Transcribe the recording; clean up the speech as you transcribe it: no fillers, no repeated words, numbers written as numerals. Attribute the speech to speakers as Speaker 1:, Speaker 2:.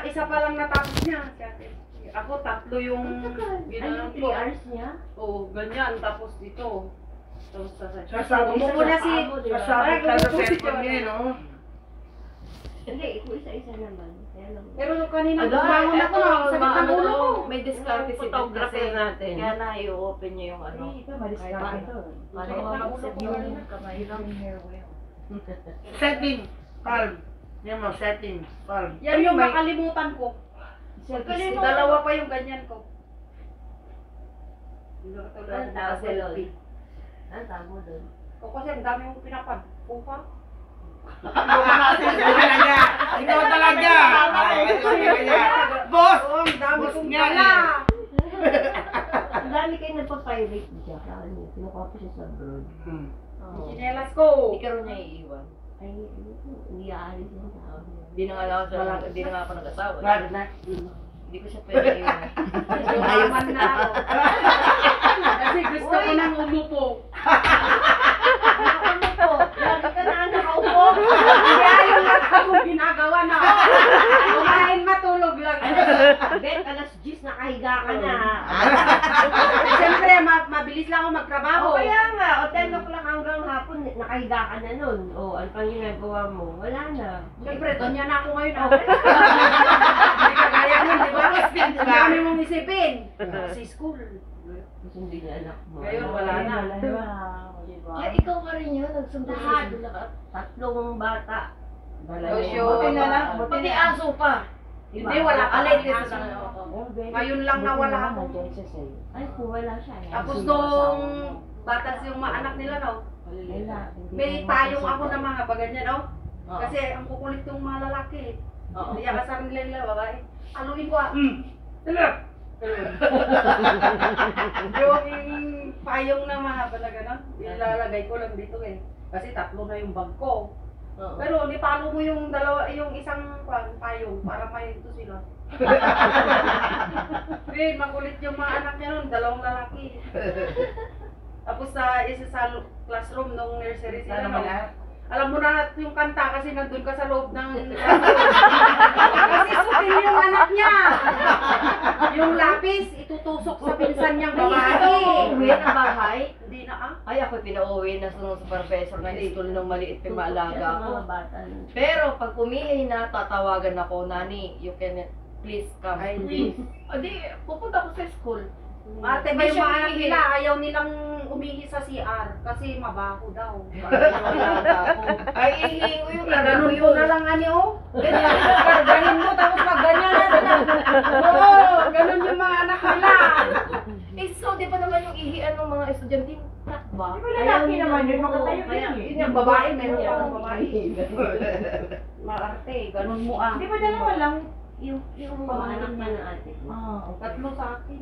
Speaker 1: Isa pa lang natapos niya. Ako, 3 yung ginanon ko.
Speaker 2: 3 hours niya?
Speaker 1: Oo, ganyan. Tapos dito. Tapos
Speaker 3: Sasabi
Speaker 1: umupo na si...
Speaker 3: Sasabi ka sa cellphone niya, no?
Speaker 2: Hindi, ikaw isa-isa naman.
Speaker 1: Pero kanina bumangon ako na. Sakit ng ulo ko.
Speaker 4: May discarte si Ben kasi
Speaker 2: natin.
Speaker 4: kaya na i-open niya yung ano.
Speaker 3: Ito, madiskarte ito.
Speaker 4: Ano yung kamay lang.
Speaker 3: Setting, calm. Yan mo, setting, calm.
Speaker 1: Yan yung makalimutan ko. Dalawa pa yung ganyan ko.
Speaker 2: Ang tawag mo doon? Ang tawag mo doon?
Speaker 1: O kasi ang dami mong pinapag-upa.
Speaker 3: Ikaw talaga! Boss!
Speaker 1: Ang dami
Speaker 3: Boss
Speaker 1: kong
Speaker 3: nga
Speaker 1: pala.
Speaker 2: Ang dami kayo nagpa-pirate dyan. Kinukopi siya sa abroad.
Speaker 1: Chinelas ko.
Speaker 4: Hindi ka rin niya iiwan.
Speaker 2: Ay, hindi aalis yung tao.
Speaker 4: Hindi na nga ako nag-asawa.
Speaker 3: Bakit na?
Speaker 4: Hindi ko siya pwede iwan.
Speaker 1: Ayos na ako. Kasi gusto ko nang umupo.
Speaker 2: Lagi ka na nakaupo.
Speaker 1: Hindi ayaw lang akong ginagawa na. Kumain matulog lang.
Speaker 2: Bet, alas 10 nakahiga ka na.
Speaker 1: Siyempre, mabilis lang ako magtrabaho.
Speaker 2: O kaya nga, o 10 o'clock hanggang hapon, nakahiga ka na nun. O, ano pang ginagawa mo? Wala na.
Speaker 1: Siyempre, doon yan ako ngayon. Hindi kagaya nun, di ba? Ang dami mong isipin. Sa school.
Speaker 2: Kasi hindi niya anak mo.
Speaker 1: Ngayon, wala na.
Speaker 4: Ay, ikaw ka rin yun. Nagsundo
Speaker 2: Lahat.
Speaker 4: lahat.
Speaker 2: 3 bata.
Speaker 1: Buti na lang.
Speaker 4: Pati aso pa.
Speaker 1: Hindi, wala pa.
Speaker 4: Alay din
Speaker 1: Aso.
Speaker 4: sa
Speaker 1: Ngayon lang nawala ako.
Speaker 2: Ay, kung wala siya.
Speaker 1: Tapos nung batas yung mga anak nila, no? May tayong ako na mga baganyan, no? Kasi ang kukulit yung mga lalaki. Kaya kasar nila babae. Aluin ko Talap! Yung payong na mahaba na gano'n, ilalagay ko lang dito eh. Kasi 3 na yung bag ko. Pero nipalo mo yung isang payong para may ito sila. Wait, makulit yung mga anak niya nun, 2 lalaki. Tapos isa sa classroom nung nursery sila. Alam mo na yung kanta kasi nandun ka sa loob ng kasi sutin yung anak niya. Yung lapis, itutusok sa pinsan niyang babae.
Speaker 4: Uwi ng bahay?
Speaker 1: Hindi na
Speaker 4: Ay, ako pinauwi na sunod sa professor na school nung maliit pa maalaga ako.
Speaker 2: bata.
Speaker 4: Pero pag umihay na, tatawagan ako, Nani, you can please come.
Speaker 1: Ay, hindi.
Speaker 4: Adi, pupunta ako sa school.
Speaker 1: Ate,
Speaker 4: Hindi
Speaker 1: may
Speaker 4: siya
Speaker 1: mga anak
Speaker 4: umihi.
Speaker 1: nila, ayaw nilang umihi sa CR kasi mabaho daw.
Speaker 4: Ay, ihingo yung
Speaker 1: Ganun mo na lang ani Ganun mo tapos magganyan na. Oo, ganun yung mga anak nila.
Speaker 4: Eh, so, di ba naman yung ihian ng mga estudyante? Takba?
Speaker 2: Lalaki naman yun, makatayo
Speaker 1: Kaya,
Speaker 2: yun.
Speaker 1: yun yung babae, meron pa ng babae. Maarte, ganun mo
Speaker 2: Di ba dalawa lang yung mga anak niya na ate?
Speaker 1: 3 sa akin.